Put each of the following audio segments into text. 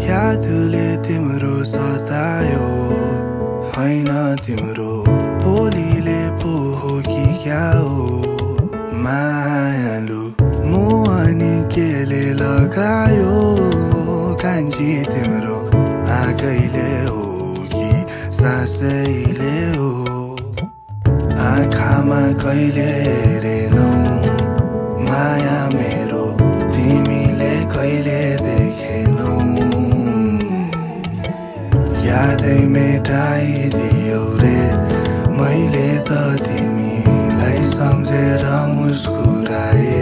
यादले तिम्रो सतायो हैन तिम्रो बोलीले पो हो कि क्या हो मायालु मोहनी केले लगायो कान्छी तिम्रो आँखैले हो कि सासैले हो आँखामा कहिले हेरेनौ माया मेरो तिमीले कहिले देखेनौ यादै मेटाइदियौ रे मैले त तिमीलाई सम्झेर मुस्कुराए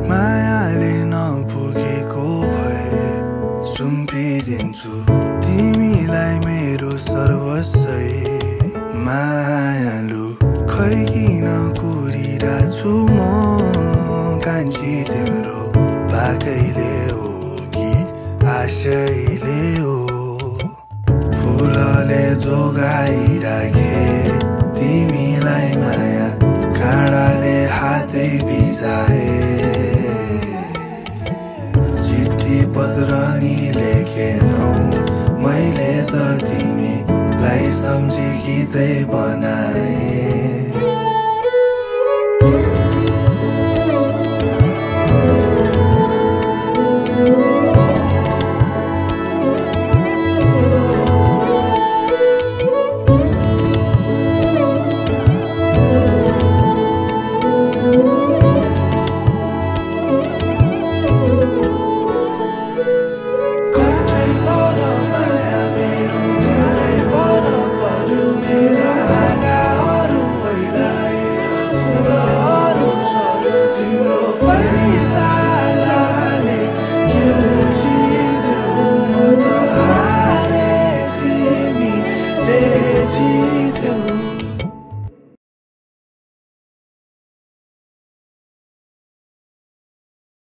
मायाले नपुगेको भए सुम्पिदिन्छु तिमीलाई मेरो सर्वस्वै मायालु खै किन कुरिरहेछु म कान्छी तिम्रो बाकैले हो कि आशैले हो फुलले जोगाइराखे तिमीलाई माया काँडाले हातै बिजाए चिठी पत्र नि लेखेनौ मैले त तिमीलाई सम्झी गीतै बनाए